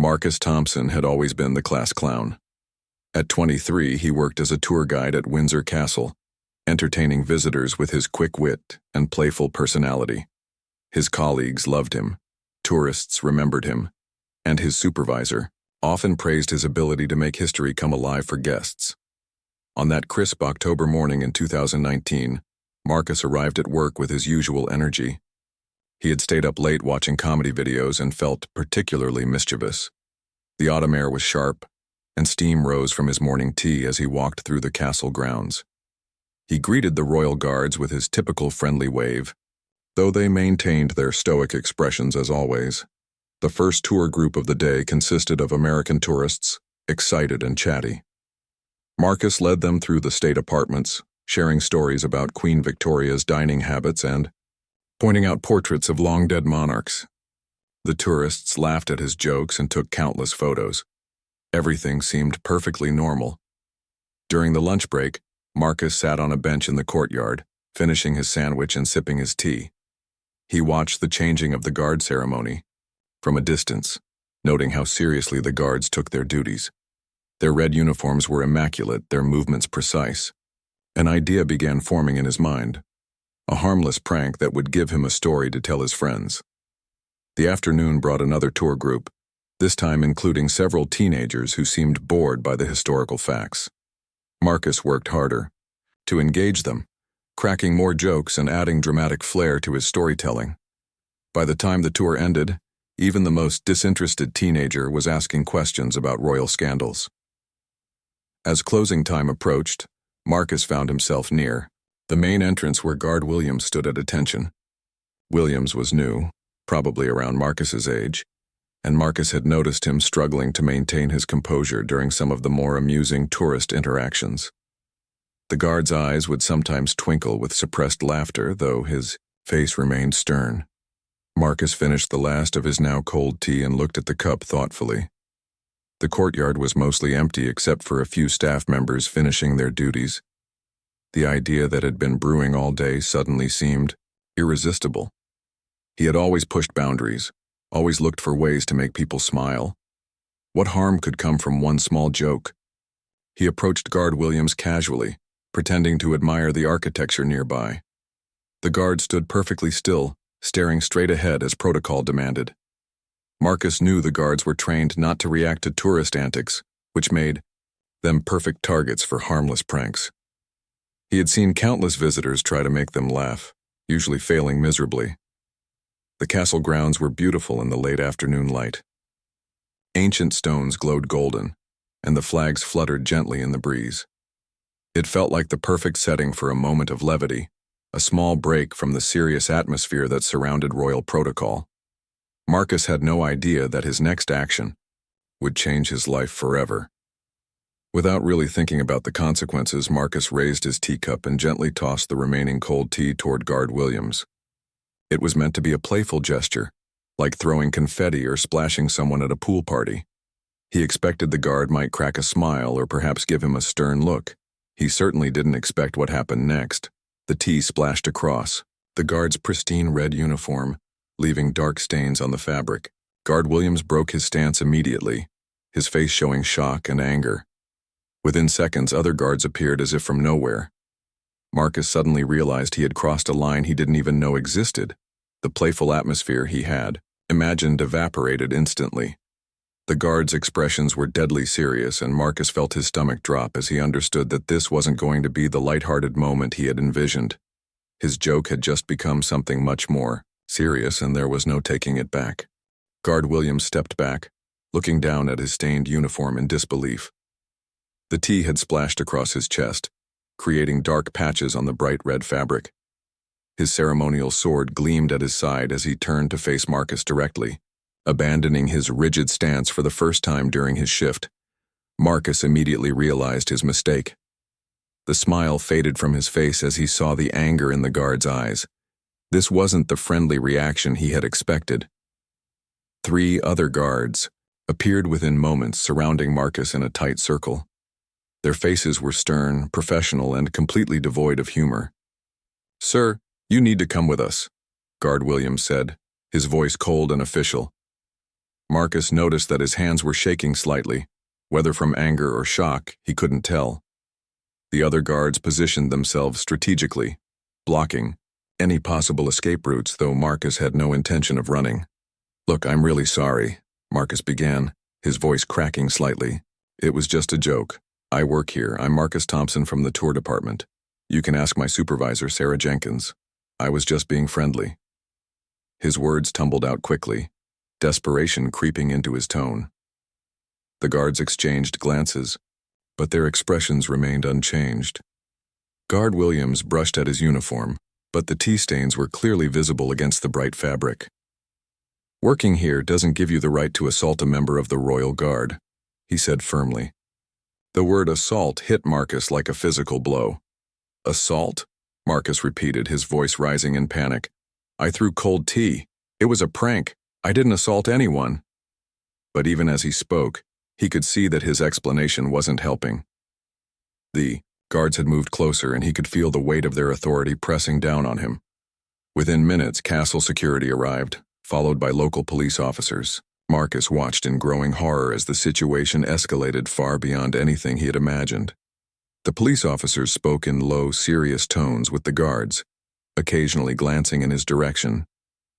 Marcus Thompson had always been the class clown. At 23, he worked as a tour guide at Windsor Castle, entertaining visitors with his quick wit and playful personality. His colleagues loved him, tourists remembered him, and his supervisor often praised his ability to make history come alive for guests. On that crisp October morning in 2019, Marcus arrived at work with his usual energy. He had stayed up late watching comedy videos and felt particularly mischievous. The autumn air was sharp, and steam rose from his morning tea as he walked through the castle grounds. He greeted the royal guards with his typical friendly wave, though they maintained their stoic expressions as always. The first tour group of the day consisted of American tourists, excited and chatty. Marcus led them through the state apartments, sharing stories about Queen Victoria's dining habits and pointing out portraits of long-dead monarchs. The tourists laughed at his jokes and took countless photos. Everything seemed perfectly normal. During the lunch break, Marcus sat on a bench in the courtyard, finishing his sandwich and sipping his tea. He watched the changing of the guard ceremony from a distance, noting how seriously the guards took their duties. Their red uniforms were immaculate, their movements precise. An idea began forming in his mind, a harmless prank that would give him a story to tell his friends. The afternoon brought another tour group, this time including several teenagers who seemed bored by the historical facts. Marcus worked harder to engage them, cracking more jokes and adding dramatic flair to his storytelling. By the time the tour ended, even the most disinterested teenager was asking questions about royal scandals. As closing time approached, Marcus found himself near the main entrance where Guard Williams stood at attention. Williams was new, probably around Marcus's age, and Marcus had noticed him struggling to maintain his composure during some of the more amusing tourist interactions. The guard's eyes would sometimes twinkle with suppressed laughter, though his face remained stern. Marcus finished the last of his now cold tea and looked at the cup thoughtfully. The courtyard was mostly empty except for a few staff members finishing their duties. The idea that had been brewing all day suddenly seemed irresistible. He had always pushed boundaries, always looked for ways to make people smile. What harm could come from one small joke? He approached Guard Williams casually, pretending to admire the architecture nearby. The guard stood perfectly still, staring straight ahead as protocol demanded. Marcus knew the guards were trained not to react to tourist antics, which made them perfect targets for harmless pranks. He had seen countless visitors try to make them laugh, usually failing miserably. The castle grounds were beautiful in the late afternoon light. Ancient stones glowed golden, and the flags fluttered gently in the breeze. It felt like the perfect setting for a moment of levity, a small break from the serious atmosphere that surrounded royal protocol. Marcus had no idea that his next action would change his life forever. Without really thinking about the consequences, Marcus raised his teacup and gently tossed the remaining cold tea toward Guard Williams. It was meant to be a playful gesture, like throwing confetti or splashing someone at a pool party. He expected the guard might crack a smile or perhaps give him a stern look. He certainly didn't expect what happened next. The tea splashed across the guard's pristine red uniform, leaving dark stains on the fabric. Guard Williams broke his stance immediately, his face showing shock and anger. Within seconds, other guards appeared as if from nowhere. Marcus suddenly realized he had crossed a line he didn't even know existed. The playful atmosphere he had imagined evaporated instantly. The guards' expressions were deadly serious, and Marcus felt his stomach drop as he understood that this wasn't going to be the lighthearted moment he had envisioned. His joke had just become something much more serious, and there was no taking it back. Guard Williams stepped back, looking down at his stained uniform in disbelief. The tea had splashed across his chest, creating dark patches on the bright red fabric. His ceremonial sword gleamed at his side as he turned to face Marcus directly. Abandoning his rigid stance for the first time during his shift, Marcus immediately realized his mistake. The smile faded from his face as he saw the anger in the guard's eyes. This wasn't the friendly reaction he had expected. 3 other guards appeared within moments, surrounding Marcus in a tight circle. Their faces were stern, professional, and completely devoid of humor. "Sir, you need to come with us," Guard Williams said, his voice cold and official. Marcus noticed that his hands were shaking slightly. Whether from anger or shock, he couldn't tell. The other guards positioned themselves strategically, blocking any possible escape routes, though Marcus had no intention of running. "Look, I'm really sorry," Marcus began, his voice cracking slightly. "It was just a joke. I work here. I'm Marcus Thompson from the tour department. You can ask my supervisor, Sarah Jenkins. I was just being friendly." His words tumbled out quickly, desperation creeping into his tone. The guards exchanged glances, but their expressions remained unchanged. Guard Williams brushed at his uniform, but the tea stains were clearly visible against the bright fabric. "Working here doesn't give you the right to assault a member of the Royal Guard," he said firmly. The word assault hit Marcus like a physical blow. "Assault?" Marcus repeated, his voice rising in panic. "I threw cold tea. It was a prank. I didn't assault anyone." But even as he spoke, he could see that his explanation wasn't helping. The guards had moved closer, and he could feel the weight of their authority pressing down on him. Within minutes, castle security arrived, followed by local police officers. Marcus watched in growing horror as the situation escalated far beyond anything he had imagined. The police officers spoke in low, serious tones with the guards, occasionally glancing in his direction.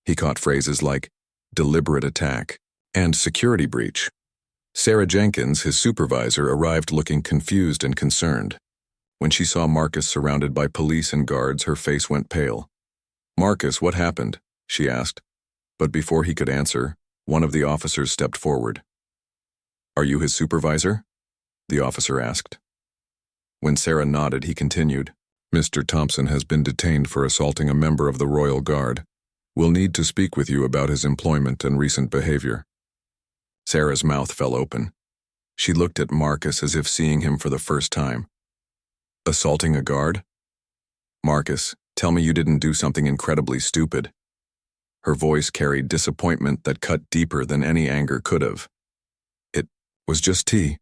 He caught phrases like deliberate attack and security breach. Sarah Jenkins, his supervisor, arrived looking confused and concerned. When she saw Marcus surrounded by police and guards, her face went pale. "Marcus, what happened?" she asked. But before he could answer, one of the officers stepped forward. "Are you his supervisor?" the officer asked. When Sarah nodded, he continued, "Mr. Thompson has been detained for assaulting a member of the Royal Guard. We'll need to speak with you about his employment and recent behavior." Sarah's mouth fell open. She looked at Marcus as if seeing him for the first time. "Assaulting a guard? Marcus, tell me you didn't do something incredibly stupid." Her voice carried disappointment that cut deeper than any anger could have. "It was just tea,"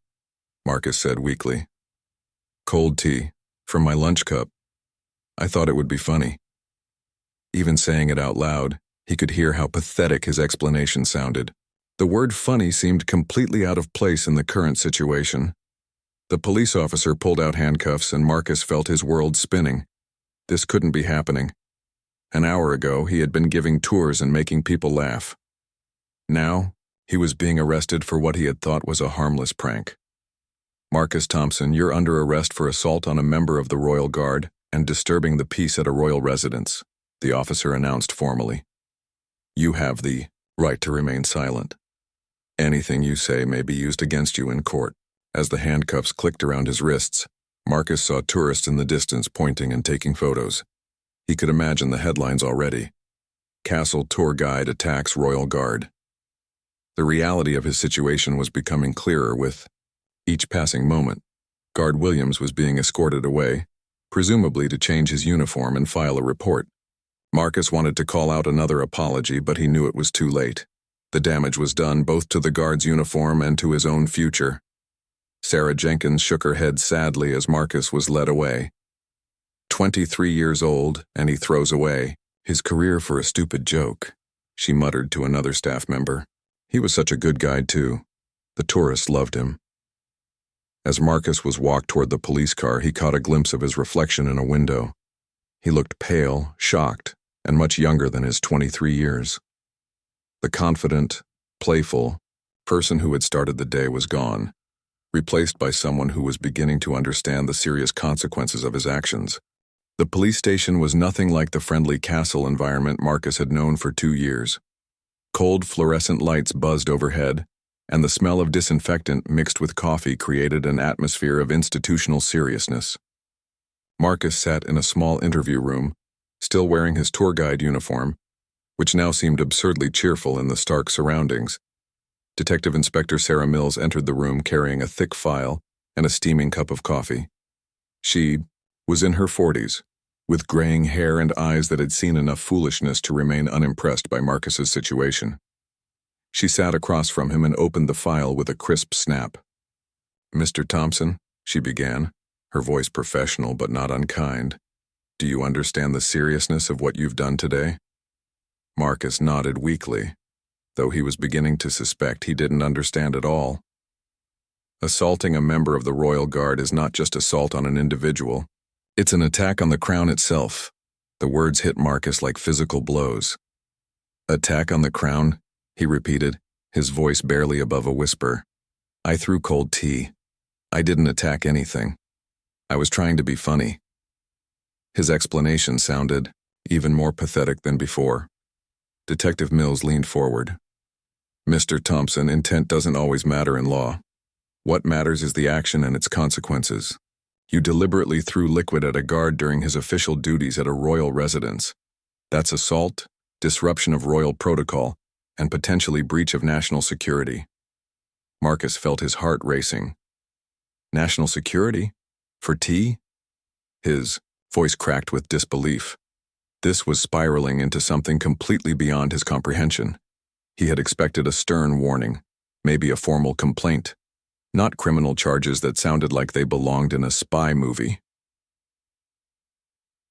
Marcus said weakly. "Cold tea, from my lunch cup. I thought it would be funny." Even saying it out loud, he could hear how pathetic his explanation sounded. The word funny seemed completely out of place in the current situation. The police officer pulled out handcuffs, and Marcus felt his world spinning. This couldn't be happening. An hour ago, he had been giving tours and making people laugh. Now, he was being arrested for what he had thought was a harmless prank. "Marcus Thompson, you're under arrest for assault on a member of the Royal Guard and disturbing the peace at a royal residence," the officer announced formally. "You have the right to remain silent. Anything you say may be used against you in court." As the handcuffs clicked around his wrists, Marcus saw tourists in the distance pointing and taking photos. He could imagine the headlines already. "Castle Tour Guide Attacks Royal Guard." The reality of his situation was becoming clearer with each passing moment. Guard Williams was being escorted away, presumably to change his uniform and file a report. Marcus wanted to call out another apology, but he knew it was too late. The damage was done both to the guard's uniform and to his own future. Sarah Jenkins shook her head sadly as Marcus was led away. 23 years old, and he throws away his career for a stupid joke, she muttered to another staff member. He was such a good guide, too. The tourists loved him. As Marcus was walked toward the police car, he caught a glimpse of his reflection in a window. He looked pale, shocked, and much younger than his 23 years. The confident, playful person who had started the day was gone, replaced by someone who was beginning to understand the serious consequences of his actions. The police station was nothing like the friendly castle environment Marcus had known for 2 years. Cold fluorescent lights buzzed overhead, and the smell of disinfectant mixed with coffee created an atmosphere of institutional seriousness. Marcus sat in a small interview room, still wearing his tour guide uniform, which now seemed absurdly cheerful in the stark surroundings. Detective Inspector Sarah Mills entered the room carrying a thick file and a steaming cup of coffee. She was in her 40s, with graying hair and eyes that had seen enough foolishness to remain unimpressed by Marcus's situation. She sat across from him and opened the file with a crisp snap. "Mr. Thompson," she began, her voice professional but not unkind, "do you understand the seriousness of what you've done today?" Marcus nodded weakly. though he was beginning to suspect he didn't understand at all. Assaulting a member of the Royal Guard is not just assault on an individual. It's an attack on the crown itself. The words hit Marcus like physical blows. Attack on the crown, he repeated, his voice barely above a whisper. I threw cold tea. I didn't attack anything. I was trying to be funny. His explanation sounded even more pathetic than before. Detective Mills leaned forward. Mr. Thompson, intent doesn't always matter in law. What matters is the action and its consequences. You deliberately threw liquid at a guard during his official duties at a royal residence. That's assault, disruption of royal protocol, and potentially breach of national security. Marcus felt his heart racing. National security? For tea? His voice cracked with disbelief. This was spiraling into something completely beyond his comprehension. He had expected a stern warning, maybe a formal complaint, not criminal charges that sounded like they belonged in a spy movie.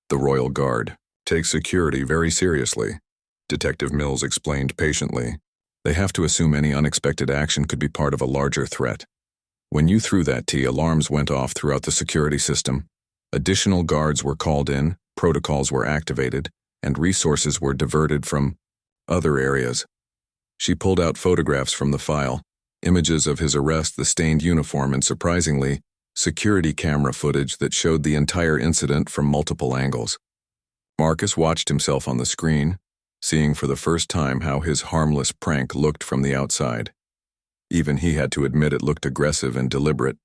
The Royal Guard takes security very seriously, Detective Mills explained patiently. They have to assume any unexpected action could be part of a larger threat. When you threw that tea, alarms went off throughout the security system. Additional guards were called in, protocols were activated, and resources were diverted from other areas. She pulled out photographs from the file, images of his arrest, the stained uniform, and surprisingly, security camera footage that showed the entire incident from multiple angles. Marcus watched himself on the screen, seeing for the first time how his harmless prank looked from the outside. Even he had to admit it looked aggressive and deliberate.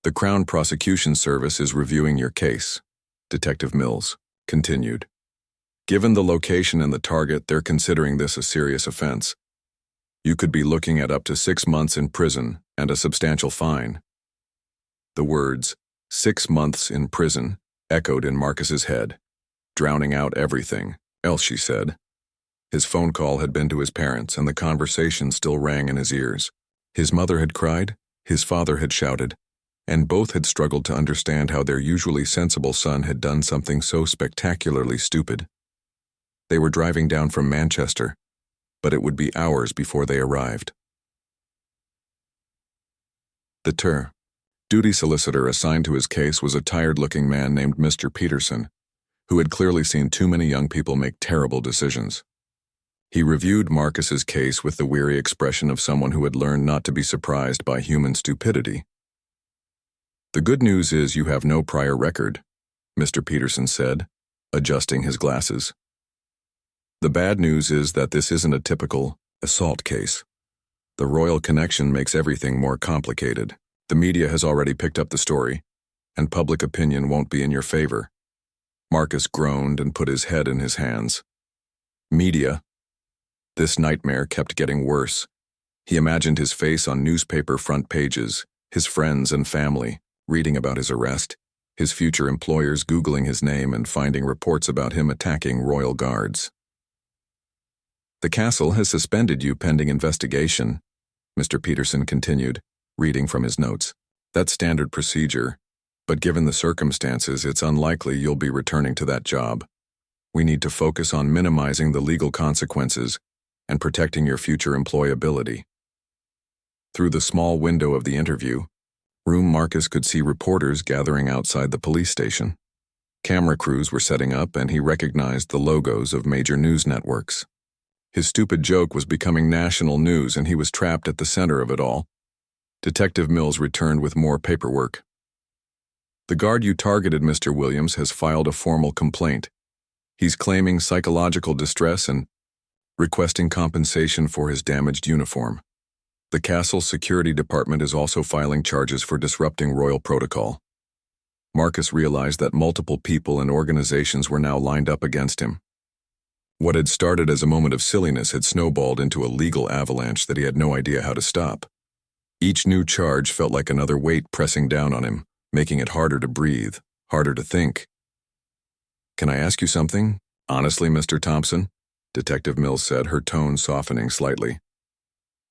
The Crown Prosecution Service is reviewing your case, Detective Mills continued. Given the location and the target, they're considering this a serious offense. You could be looking at up to 6 months in prison and a substantial fine. The words, 6 months in prison, echoed in Marcus's head, drowning out everything else she said. His phone call had been to his parents, and the conversation still rang in his ears. His mother had cried, his father had shouted, and both had struggled to understand how their usually sensible son had done something so spectacularly stupid. They were driving down from Manchester, but it would be hours before they arrived. The duty solicitor assigned to his case was a tired-looking man named Mr. Peterson, who had clearly seen too many young people make terrible decisions. He reviewed Marcus's case with the weary expression of someone who had learned not to be surprised by human stupidity. The good news is you have no prior record, Mr. Peterson said, adjusting his glasses. The bad news is that this isn't a typical assault case. The royal connection makes everything more complicated. The media has already picked up the story, and public opinion won't be in your favor. Marcus groaned and put his head in his hands. Media. This nightmare kept getting worse. He imagined his face on newspaper front pages, his friends and family reading about his arrest, his future employers Googling his name and finding reports about him attacking royal guards. The castle has suspended you pending investigation, Mr. Peterson continued, reading from his notes. That's standard procedure, but given the circumstances, it's unlikely you'll be returning to that job. We need to focus on minimizing the legal consequences and protecting your future employability. Through the small window of the interview room, Marcus could see reporters gathering outside the police station. Camera crews were setting up, and he recognized the logos of major news networks. His stupid joke was becoming national news, and he was trapped at the center of it all. Detective Mills returned with more paperwork. The guard you targeted, Mr. Williams, has filed a formal complaint. He's claiming psychological distress and requesting compensation for his damaged uniform. The castle's security department is also filing charges for disrupting royal protocol. Marcus realized that multiple people and organizations were now lined up against him. What had started as a moment of silliness had snowballed into a legal avalanche that he had no idea how to stop. Each new charge felt like another weight pressing down on him, making it harder to breathe, harder to think. Can I ask you something? Honestly, Mr. Thompson, Detective Mills said, her tone softening slightly.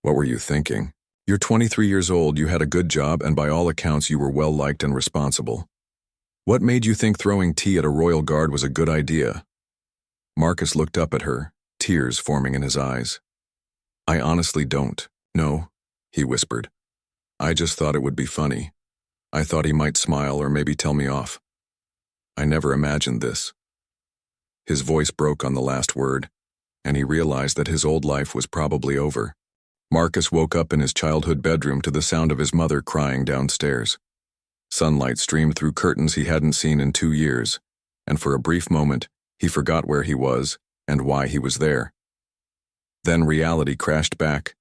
What were you thinking? You're 23 years old, you had a good job, and by all accounts you were well-liked and responsible. What made you think throwing tea at a royal guard was a good idea? Marcus looked up at her, tears forming in his eyes. I honestly don't. No, he whispered. I just thought it would be funny. I thought he might smile or maybe tell me off. I never imagined this. His voice broke on the last word, and he realized that his old life was probably over. Marcus woke up in his childhood bedroom to the sound of his mother crying downstairs. Sunlight streamed through curtains he hadn't seen in 2 years, and for a brief moment, he forgot where he was and why he was there. Then reality crashed back,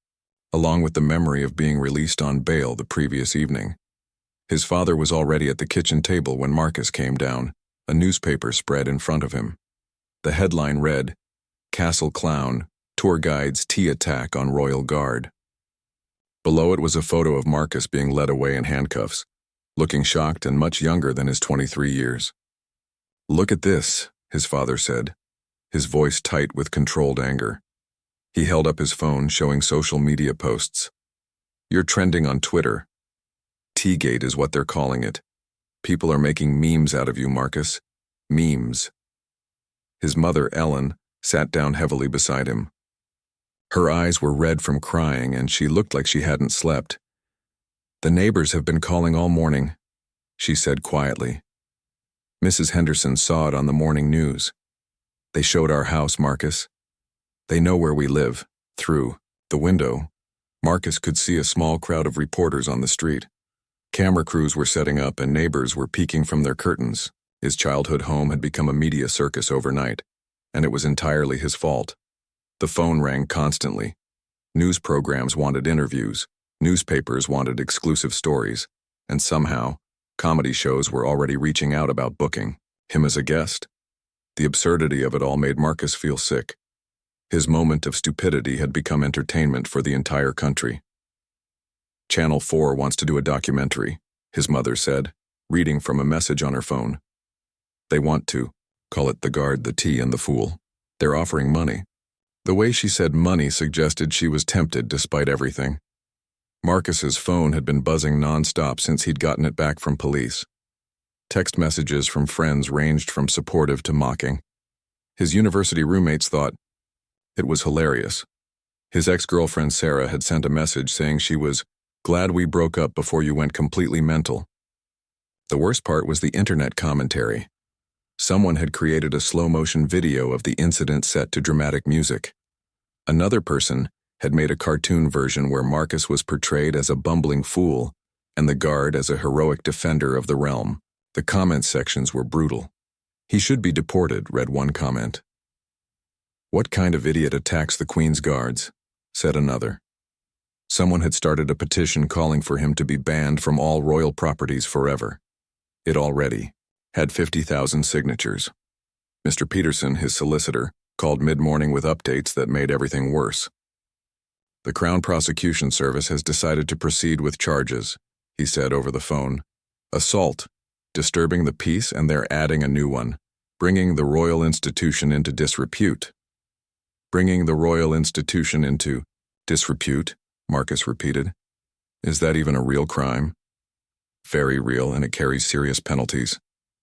along with the memory of being released on bail the previous evening. His father was already at the kitchen table when Marcus came down, a newspaper spread in front of him. The headline read, "Castle Clown, Tour Guide's Tea Attack on Royal Guard." Below it was a photo of Marcus being led away in handcuffs, looking shocked and much younger than his 23 years. "Look at this," his father said, his voice tight with controlled anger. He held up his phone, showing social media posts. "You're trending on Twitter. Teagate is what they're calling it. People are making memes out of you, Marcus. Memes." His mother, Ellen, sat down heavily beside him. Her eyes were red from crying, and she looked like she hadn't slept. "The neighbors have been calling all morning," she said quietly. Mrs. Henderson saw it on the morning news. "They showed our house, Marcus. They know where we live." Through the window, Marcus could see a small crowd of reporters on the street. Camera crews were setting up and neighbors were peeking from their curtains. His childhood home had become a media circus overnight, and it was entirely his fault. The phone rang constantly. News programs wanted interviews, newspapers wanted exclusive stories, and somehow, comedy shows were already reaching out about booking him as a guest. The absurdity of it all made Marcus feel sick. His moment of stupidity had become entertainment for the entire country. "Channel 4 wants to do a documentary," his mother said, reading from a message on her phone. "They want to call it The Guard, the Tea, and the Fool. They're offering money." The way she said money suggested she was tempted despite everything. Marcus's phone had been buzzing nonstop since he'd gotten it back from police. Text messages from friends ranged from supportive to mocking. His university roommates thought it was hilarious. His ex-girlfriend Sarah had sent a message saying she was glad we broke up before you went completely mental. The worst part was the internet commentary. Someone had created a slow-motion video of the incident set to dramatic music. Another person had made a cartoon version where Marcus was portrayed as a bumbling fool and the guard as a heroic defender of the realm. The comment sections were brutal. "He should be deported," read one comment. "What kind of idiot attacks the Queen's guards?" said another. Someone had started a petition calling for him to be banned from all royal properties forever. It already had 50,000 signatures. Mr. Peterson, his solicitor, called mid-morning with updates that made everything worse. "The Crown Prosecution Service has decided to proceed with charges," he said over the phone. "Assault, disturbing the peace, and they're adding a new one, bringing the royal institution into disrepute." "Bringing the royal institution into disrepute," Marcus repeated. "Is that even a real crime?" "Very real, and it carries serious penalties,"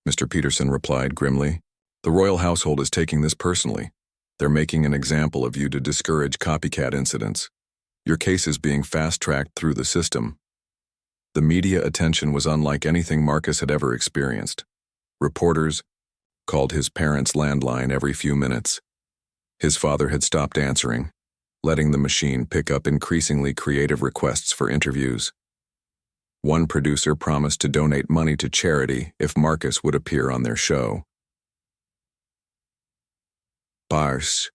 Mr. Peterson replied grimly. "The royal household is taking this personally. They're making an example of you to discourage copycat incidents. Your case is being fast-tracked through the system." The media attention was unlike anything Marcus had ever experienced. Reporters called his parents' landline every few minutes. His father had stopped answering, letting the machine pick up increasingly creative requests for interviews. One producer promised to donate money to charity if Marcus would appear on their show. Bars.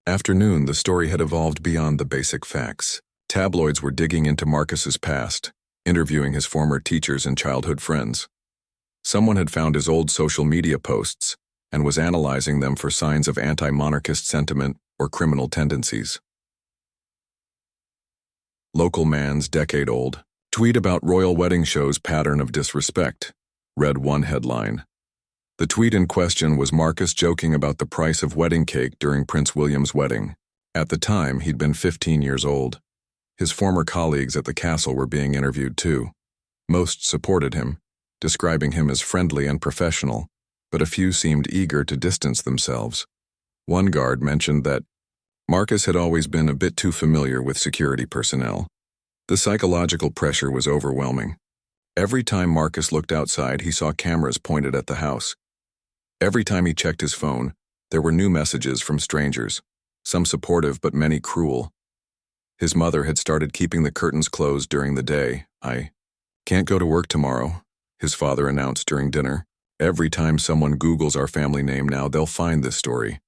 Afternoon, the story had evolved beyond the basic facts. Tabloids were digging into Marcus's past, interviewing his former teachers and childhood friends. Someone had found his old social media posts and was analyzing them for signs of anti-monarchist sentiment or criminal tendencies. Local man's decade-old tweet about royal wedding show's pattern of disrespect, read one headline. The tweet in question was Marcus joking about the price of wedding cake during Prince William's wedding. At the time, he'd been 15 years old. His former colleagues at the castle were being interviewed too. Most supported him, describing him as friendly and professional, but a few seemed eager to distance themselves. One guard mentioned that Marcus had always been a bit too familiar with security personnel. The psychological pressure was overwhelming. Every time Marcus looked outside, he saw cameras pointed at the house. Every time he checked his phone, there were new messages from strangers, some supportive but many cruel. His mother had started keeping the curtains closed during the day. "I can't go to work tomorrow," his father announced during dinner. "Every time someone Googles our family name now, they'll find this story.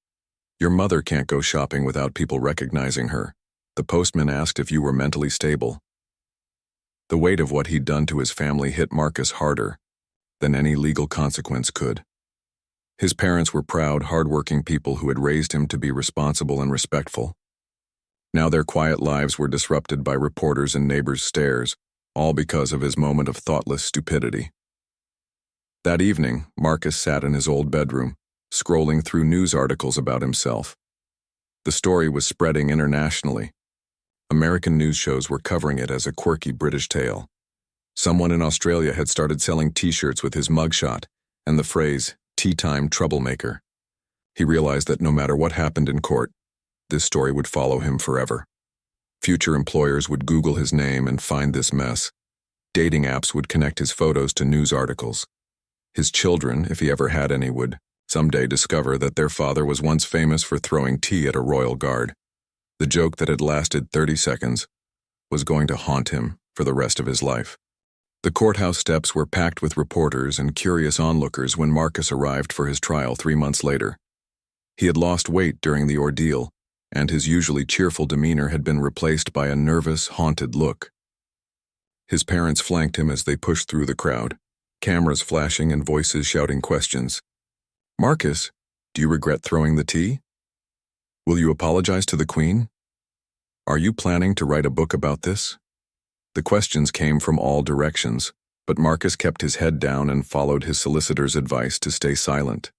Your mother can't go shopping without people recognizing her. The postman asked if you were mentally stable." The weight of what he'd done to his family hit Marcus harder than any legal consequence could. His parents were proud, hard-working people who had raised him to be responsible and respectful. Now their quiet lives were disrupted by reporters' and neighbors' stares, all because of his moment of thoughtless stupidity. That evening, Marcus sat in his old bedroom, scrolling through news articles about himself. The story was spreading internationally. American news shows were covering it as a quirky British tale. Someone in Australia had started selling T-shirts with his mugshot and the phrase, "Tea time troublemaker." He realized that no matter what happened in court, this story would follow him forever. Future employers would Google his name and find this mess. Dating apps would connect his photos to news articles. His children, if he ever had any, would someday discover that their father was once famous for throwing tea at a royal guard. The joke that had lasted 30 seconds was going to haunt him for the rest of his life. The courthouse steps were packed with reporters and curious onlookers when Marcus arrived for his trial 3 months later. He had lost weight during the ordeal, and his usually cheerful demeanor had been replaced by a nervous, haunted look. His parents flanked him as they pushed through the crowd, cameras flashing and voices shouting questions. "Marcus, do you regret throwing the tea? Will you apologize to the Queen? Are you planning to write a book about this?" The questions came from all directions, but Marcus kept his head down and followed his solicitor's advice to stay silent.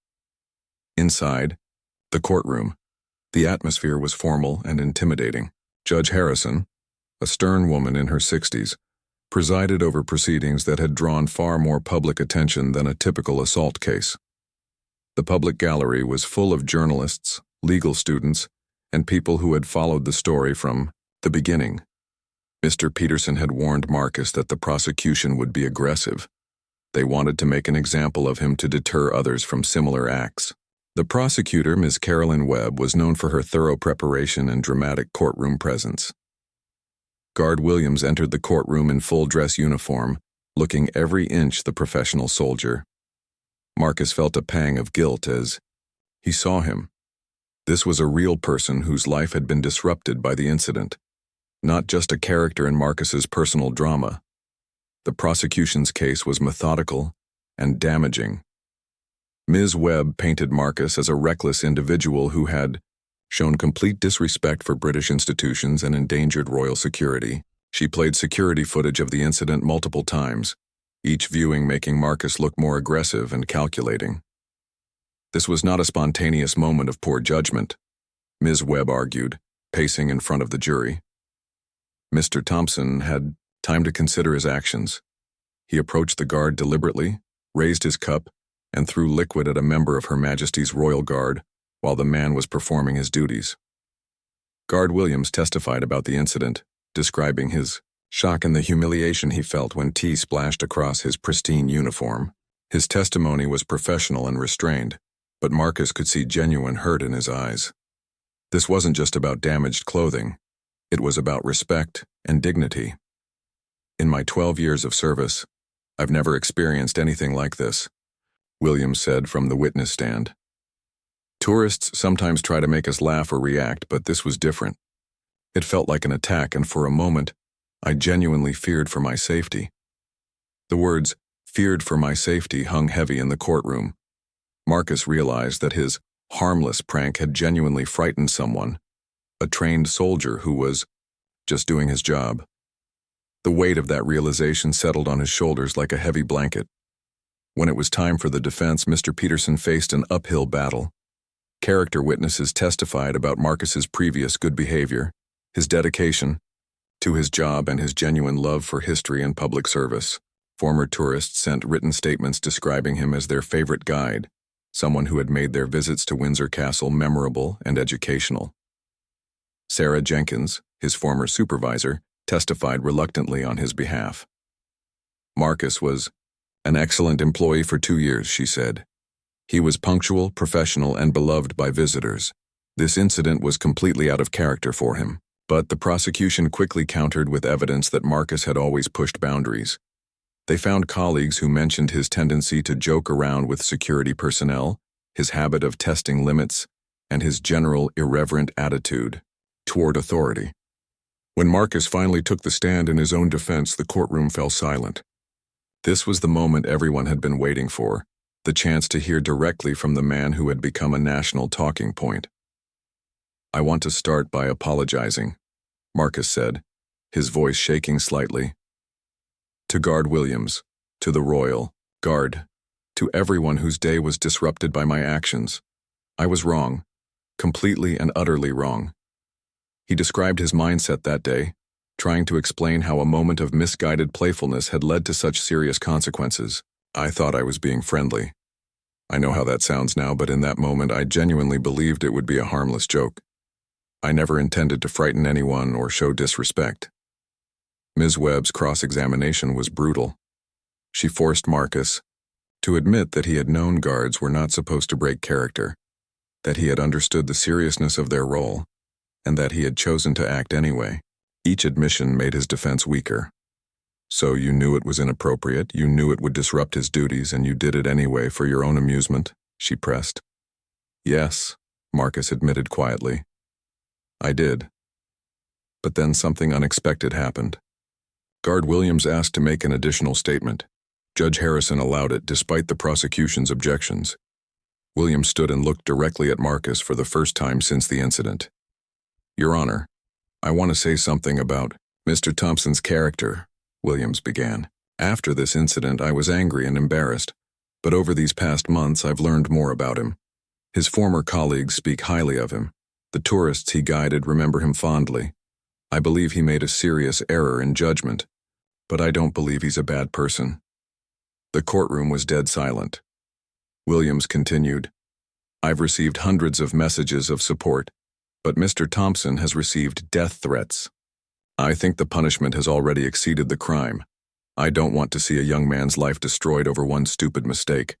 Inside, the courtroom, the atmosphere was formal and intimidating. Judge Harrison, a stern woman in her 60s, presided over proceedings that had drawn far more public attention than a typical assault case. The public gallery was full of journalists, legal students, and people who had followed the story from the beginning. Mr. Peterson had warned Marcus that the prosecution would be aggressive. They wanted to make an example of him to deter others from similar acts. The prosecutor, Ms. Carolyn Webb, was known for her thorough preparation and dramatic courtroom presence. Guard Williams entered the courtroom in full dress uniform, looking every inch the professional soldier. Marcus felt a pang of guilt as he saw him. This was a real person whose life had been disrupted by the incident, not just a character in Marcus's personal drama. The prosecution's case was methodical and damaging. Ms. Webb painted Marcus as a reckless individual who had shown complete disrespect for British institutions and endangered royal security. She played security footage of the incident multiple times, each viewing making Marcus look more aggressive and calculating. This was not a spontaneous moment of poor judgment, Ms. Webb argued, pacing in front of the jury. Mr. Thompson had time to consider his actions. He approached the guard deliberately, raised his cup, and threw liquid at a member of Her Majesty's Royal Guard while the man was performing his duties. Guard Williams testified about the incident, describing his shock and the humiliation he felt when tea splashed across his pristine uniform. His testimony was professional and restrained, but Marcus could see genuine hurt in his eyes. This wasn't just about damaged clothing. It was about respect and dignity. "In my 12 years of service, I've never experienced anything like this," Williams said from the witness stand. "Tourists sometimes try to make us laugh or react, but this was different. It felt like an attack, and for a moment, I genuinely feared for my safety." The words, "feared for my safety," hung heavy in the courtroom. Marcus realized that his harmless prank had genuinely frightened someone, a trained soldier who was just doing his job. The weight of that realization settled on his shoulders like a heavy blanket. When it was time for the defense, Mr. Peterson faced an uphill battle. Character witnesses testified about Marcus's previous good behavior, his dedication to his job, and his genuine love for history and public service. Former tourists sent written statements describing him as their favorite guide, someone who had made their visits to Windsor Castle memorable and educational. Sarah Jenkins, his former supervisor, testified reluctantly on his behalf. Marcus was an excellent employee for 2 years, she said. He was punctual, professional, and beloved by visitors. This incident was completely out of character for him, but the prosecution quickly countered with evidence that Marcus had always pushed boundaries. They found colleagues who mentioned his tendency to joke around with security personnel, his habit of testing limits, and his general irreverent attitude toward authority. When Marcus finally took the stand in his own defense, the courtroom fell silent. This was the moment everyone had been waiting for, the chance to hear directly from the man who had become a national talking point. "I want to start by apologizing," Marcus said, his voice shaking slightly. "To Guard Williams, to the Royal Guard, to everyone whose day was disrupted by my actions. I was wrong, completely and utterly wrong." He described his mindset that day, trying to explain how a moment of misguided playfulness had led to such serious consequences. "I thought I was being friendly. I know how that sounds now, but in that moment I genuinely believed it would be a harmless joke. I never intended to frighten anyone or show disrespect." Ms. Webb's cross-examination was brutal. She forced Marcus to admit that he had known guards were not supposed to break character, that he had understood the seriousness of their role, and that he had chosen to act anyway. Each admission made his defense weaker. "So you knew it was inappropriate, you knew it would disrupt his duties, and you did it anyway for your own amusement?" she pressed. "Yes," Marcus admitted quietly. "I did." But then something unexpected happened. Guard Williams asked to make an additional statement. Judge Harrison allowed it despite the prosecution's objections. Williams stood and looked directly at Marcus for the first time since the incident. "Your Honor, I want to say something about Mr. Thompson's character," Williams began. "After this incident, I was angry and embarrassed, but over these past months I've learned more about him. His former colleagues speak highly of him. The tourists he guided remember him fondly. I believe he made a serious error in judgment, but I don't believe he's a bad person." The courtroom was dead silent. Williams continued, "I've received hundreds of messages of support, but Mr. Thompson has received death threats. I think the punishment has already exceeded the crime. I don't want to see a young man's life destroyed over one stupid mistake."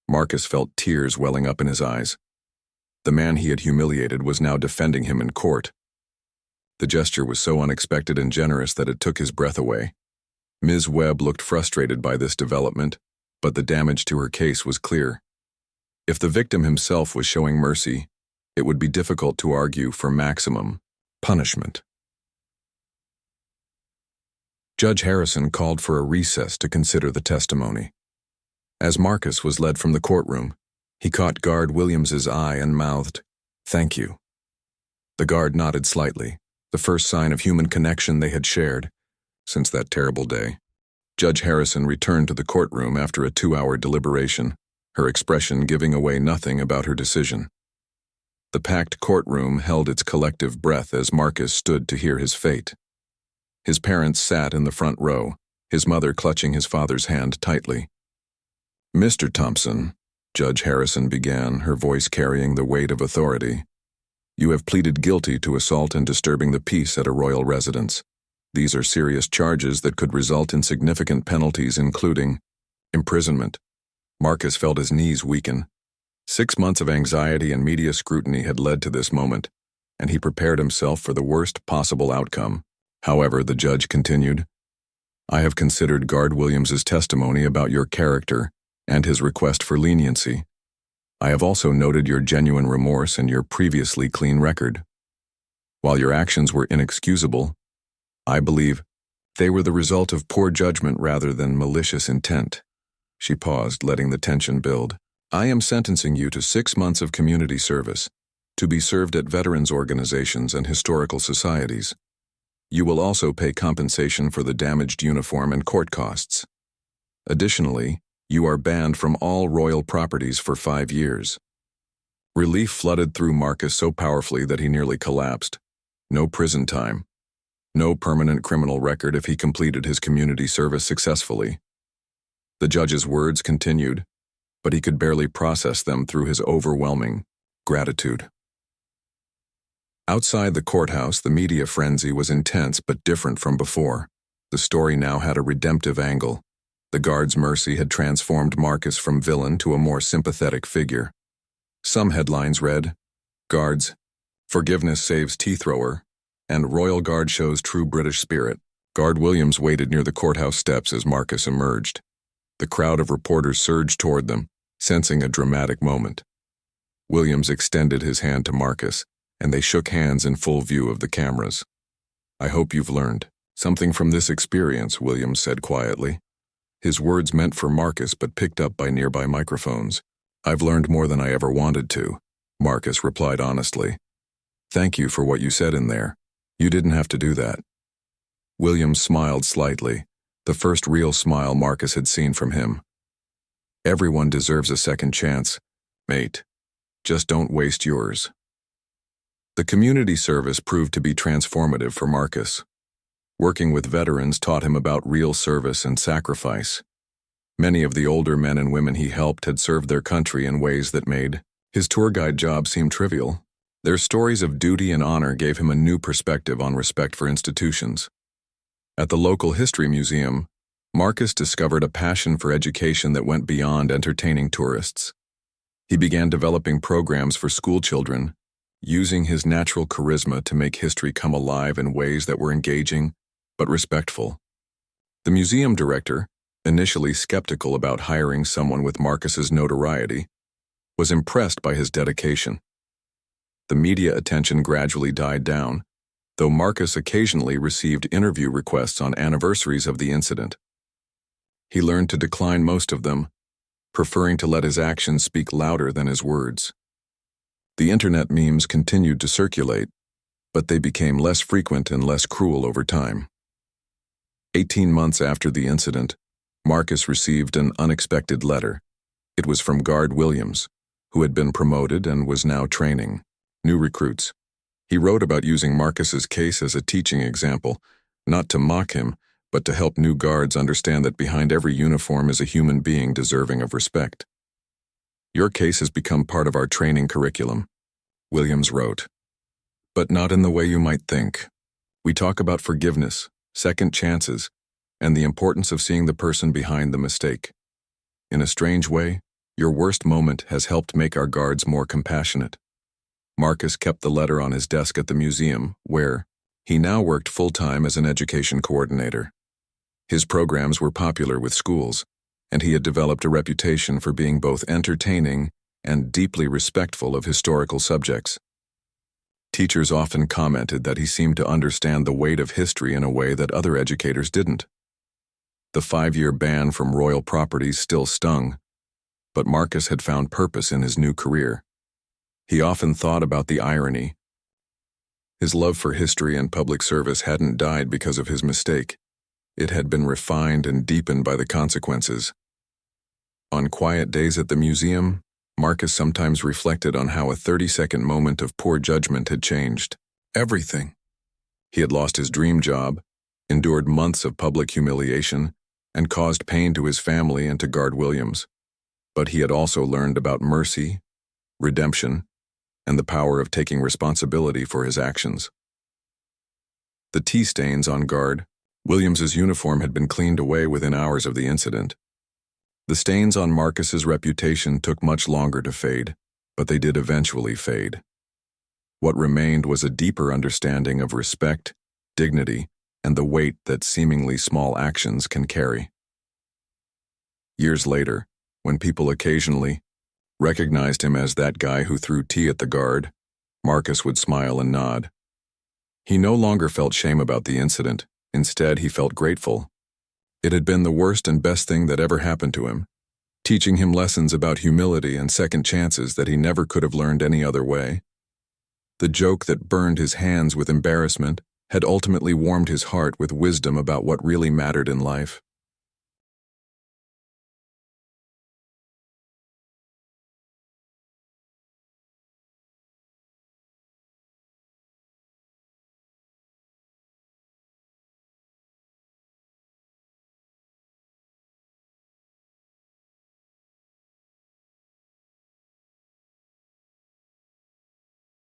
Marcus felt tears welling up in his eyes. The man he had humiliated was now defending him in court. The gesture was so unexpected and generous that it took his breath away. Ms. Webb looked frustrated by this development, but the damage to her case was clear. If the victim himself was showing mercy, it would be difficult to argue for maximum punishment. Judge Harrison called for a recess to consider the testimony. As Marcus was led from the courtroom, he caught Guard Williams's eye and mouthed, "Thank you." The guard nodded slightly, the first sign of human connection they had shared since that terrible day. Judge Harrison returned to the courtroom after a 2-hour deliberation, her expression giving away nothing about her decision. The packed courtroom held its collective breath as Marcus stood to hear his fate. His parents sat in the front row, his mother clutching his father's hand tightly. "Mr. Thompson," Judge Harrison began, her voice carrying the weight of authority, "you have pleaded guilty to assault and disturbing the peace at a royal residence. These are serious charges that could result in significant penalties, including imprisonment." Marcus felt his knees weaken. 6 months of anxiety and media scrutiny had led to this moment, and he prepared himself for the worst possible outcome. However, the judge continued, "I have considered Guard Williams's testimony about your character and his request for leniency. I have also noted your genuine remorse and your previously clean record. While your actions were inexcusable, I believe they were the result of poor judgment rather than malicious intent." She paused, letting the tension build. "I am sentencing you to 6 months of community service, to be served at veterans organizations and historical societies. You will also pay compensation for the damaged uniform and court costs. Additionally, you are banned from all royal properties for 5 years. Relief flooded through Marcus so powerfully that he nearly collapsed. No prison time. No permanent criminal record if he completed his community service successfully. The judge's words continued, but he could barely process them through his overwhelming gratitude. Outside the courthouse, the media frenzy was intense but different from before. The story now had a redemptive angle. The guard's mercy had transformed Marcus from villain to a more sympathetic figure. Some headlines read, "Guards, Forgiveness saves tea thrower," and "Royal Guard shows true British spirit." Guard Williams waited near the courthouse steps as Marcus emerged. The crowd of reporters surged toward them, sensing a dramatic moment. Williams extended his hand to Marcus, and they shook hands in full view of the cameras. "I hope you've learned something from this experience," Williams said quietly. His words meant for Marcus but picked up by nearby microphones. "I've learned more than I ever wanted to," Marcus replied honestly. "Thank you for what you said in there. You didn't have to do that." Williams smiled slightly, the first real smile Marcus had seen from him. "Everyone deserves a second chance, mate. Just don't waste yours." The community service proved to be transformative for Marcus. Working with veterans taught him about real service and sacrifice. Many of the older men and women he helped had served their country in ways that made his tour guide job seem trivial. Their stories of duty and honor gave him a new perspective on respect for institutions. At the local history museum, Marcus discovered a passion for education that went beyond entertaining tourists. He began developing programs for school children, using his natural charisma to make history come alive in ways that were engaging but respectful. The museum director, initially skeptical about hiring someone with Marcus's notoriety, was impressed by his dedication. The media attention gradually died down, though Marcus occasionally received interview requests on anniversaries of the incident. He learned to decline most of them, preferring to let his actions speak louder than his words. The internet memes continued to circulate, but they became less frequent and less cruel over time. 18 months after the incident, Marcus received an unexpected letter. It was from Guard Williams, who had been promoted and was now training new recruits. He wrote about using Marcus's case as a teaching example, not to mock him, but to help new guards understand that behind every uniform is a human being deserving of respect. "Your case has become part of our training curriculum," Williams wrote. "But not in the way you might think. We talk about forgiveness, second chances, and the importance of seeing the person behind the mistake. In a strange way, your worst moment has helped make our guards more compassionate." Marcus kept the letter on his desk at the museum, where he now worked full-time as an education coordinator. His programs were popular with schools, and he had developed a reputation for being both entertaining and deeply respectful of historical subjects. Teachers often commented that he seemed to understand the weight of history in a way that other educators didn't. The 5-year ban from royal properties still stung, but Marcus had found purpose in his new career. He often thought about the irony. His love for history and public service hadn't died because of his mistake. It had been refined and deepened by the consequences. On quiet days at the museum, Marcus sometimes reflected on how a 30-second moment of poor judgment had changed everything. He had lost his dream job, endured months of public humiliation, and caused pain to his family and to Guard Williams. But he had also learned about mercy, redemption, and the power of taking responsibility for his actions. The tea stains on Guard Williams's uniform had been cleaned away within hours of the incident. The stains on Marcus's reputation took much longer to fade, but they did eventually fade. What remained was a deeper understanding of respect, dignity, and the weight that seemingly small actions can carry. Years later, when people occasionally recognized him as that guy who threw tea at the guard, Marcus would smile and nod. He no longer felt shame about the incident. Instead, he felt grateful. It had been the worst and best thing that ever happened to him, teaching him lessons about humility and second chances that he never could have learned any other way. The joke that burned his hands with embarrassment had ultimately warmed his heart with wisdom about what really mattered in life.